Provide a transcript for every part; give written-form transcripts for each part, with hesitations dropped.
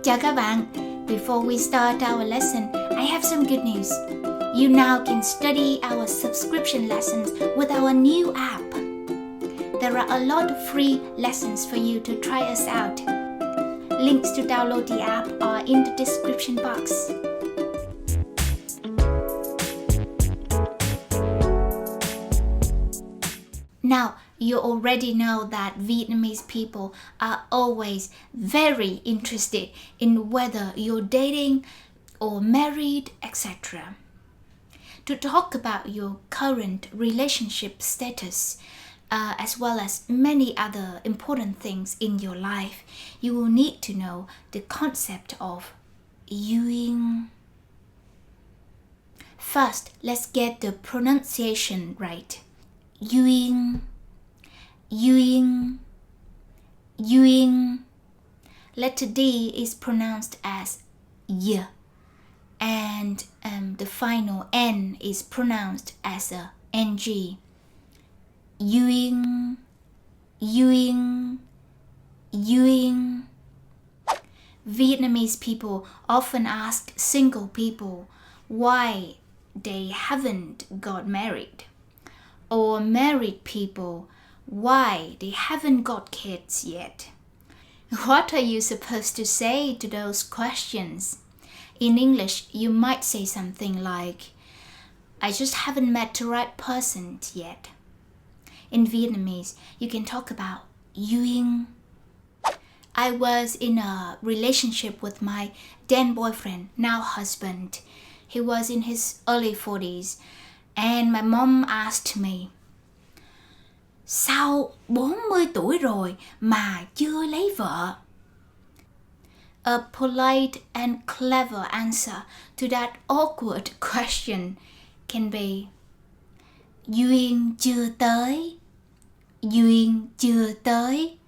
Chào các bạn. Before we start our lesson, I have some good news. You now can study our subscription lessons with our new app. There are a lot of free lessons for you to try us out. Links to download the app are in the description box. Now, you already know that Vietnamese people are always very interested in whether you're dating or married, etc. To talk about your current relationship status, as well as many other important things in your life, you will need to know the concept of DUYêN. First, let's get the pronunciation right. DUYêN, DUYêN, DUYêN. Letter D is pronounced as Y, and the final N is pronounced as a NG. DUYêN, DUYêN, DUYêN. Vietnamese people often ask single people why they haven't got married, or married people why they haven't got kids yet. What are you supposed to say to those questions? In English, you might say something like, I just haven't met the right person yet. In Vietnamese, you can talk about DUYêN. I was in a relationship with my then boyfriend, now husband. He was in his early 40s, and my mom asked me, sao 40 tuổi rồi mà chưa lấy vợ? A polite and clever answer to that awkward question can be, duyên chưa tới, duyên chưa tới.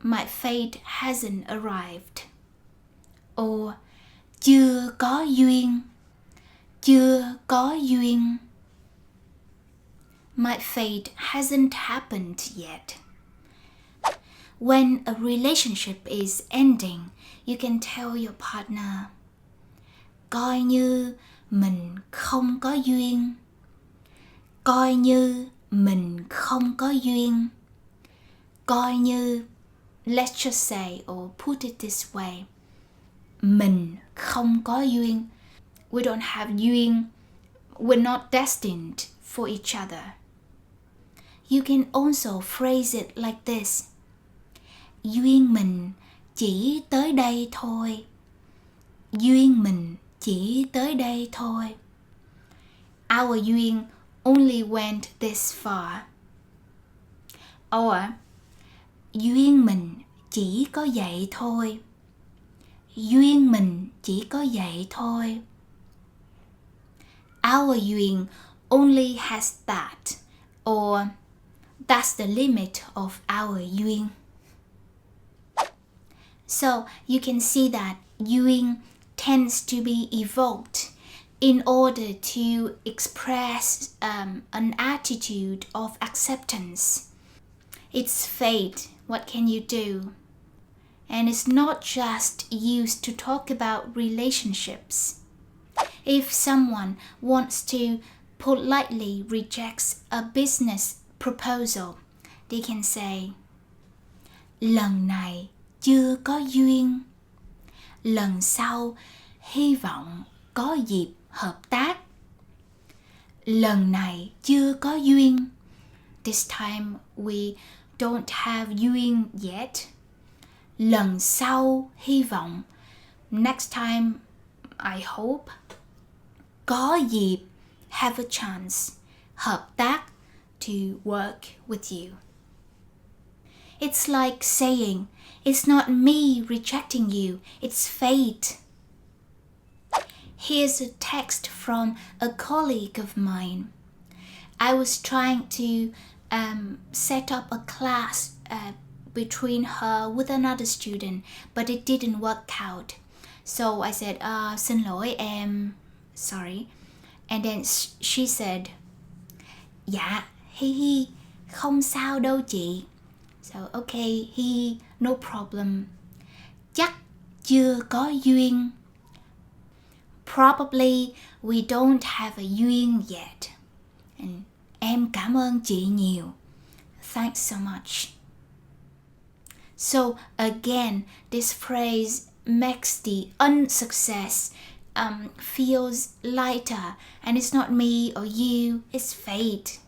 My fate hasn't arrived. Or chưa có duyên, chưa có duyên. My fate hasn't happened yet. When a relationship is ending, you can tell your partner, coi như mình không có duyên. Coi như mình không có duyên. Coi như, let's just say or put it this way, mình không có duyên. We don't have duyên. We're not destined for each other. You can also phrase it like this. Duyên mình chỉ tới đây thôi. Duyên mình chỉ tới đây thôi. Our duyên only went this far. Or duyên mình chỉ có vậy thôi. Duyên mình chỉ có vậy thôi. Our duyên only has that, or that's the limit of our duyên. So you can see that duyên tends to be evoked in order to express an attitude of acceptance. It's fate, what can you do? And it's not just used to talk about relationships. If someone wants to politely reject a business proposal, they can say, lần này chưa có duyên. Lần sau hy vọng có dịp hợp tác. Lần này chưa có duyên. This time we don't have duyên yet. Lần sau hy vọng. Next time, I hope. Có dịp, have a chance. Hợp tác, to work with you. It's like saying, it's not me rejecting you, it's fate. Here's a text from a colleague of mine. I was trying to set up a class between her with another student, but it didn't work out. So I said, xin lỗi em, sorry. And then she said, dạ, hi, không sao đâu chị. So okay, no problem. Chắc chưa có duyên. Probably we don't have a duyên yet. And em cảm ơn chị nhiều. Thanks so much. So again, this phrase makes the unsuccess feels lighter, and it's not me or you, it's fate.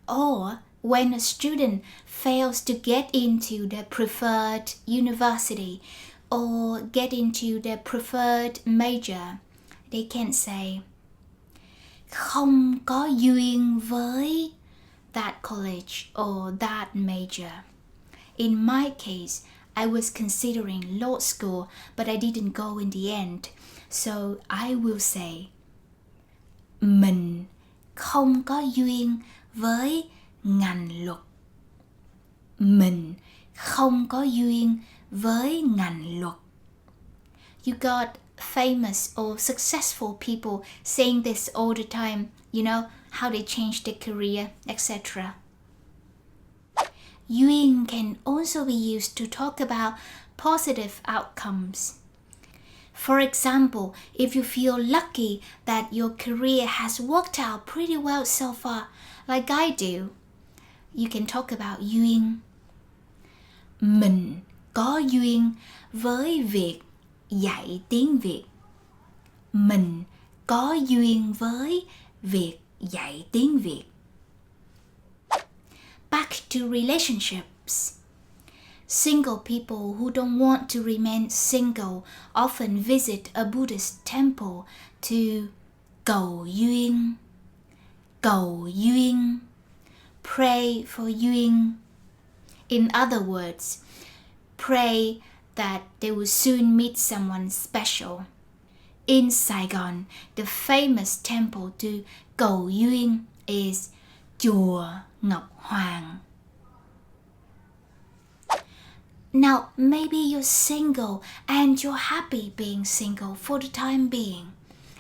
Or when a student fails to get into their preferred university or get into their preferred major, they can say không có duyên với that college or that major. In my case, I was considering law school, but I didn't go in the end. So I will say mình không có duyên với ngành luật. Mình không có duyên với ngành luật. You got famous or successful people saying this all the time, you know, how they changed their career, etc. Duyên can also be used to talk about positive outcomes. For example, if you feel lucky that your career has worked out pretty well so far, like I do, you can talk about duyên. Mình có duyên với việc dạy tiếng Việt. Mình có duyên với việc dạy tiếng Việt. Back to relationships. Single people who don't want to remain single often visit a Buddhist temple to cầu duyên. Cầu duyên. Pray for duyên. In other words, pray that they will soon meet someone special. In Saigon, the famous temple to cầu duyên is Chùa Ngọc Hoàng. Now, maybe you're single and you're happy being single for the time being.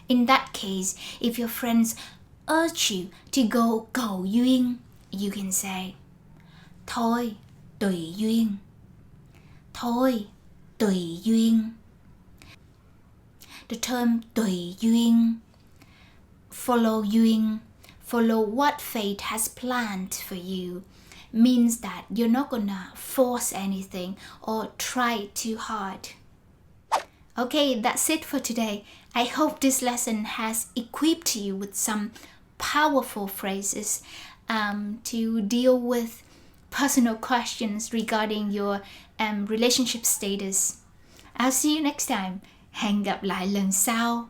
In that case, if your friends urge you to go cầu duyên, you can say, thôi, tùy duyên. Thôi, tùy duyên. The term tùy duyên, follow duyên, follow what fate has planned for you, means that you're not gonna force anything or try too hard. Okay, that's it for today. I hope this lesson has equipped you with some powerful phrases to deal with personal questions regarding your relationship status. I'll see you next time. Hẹn gặp lại lần sau.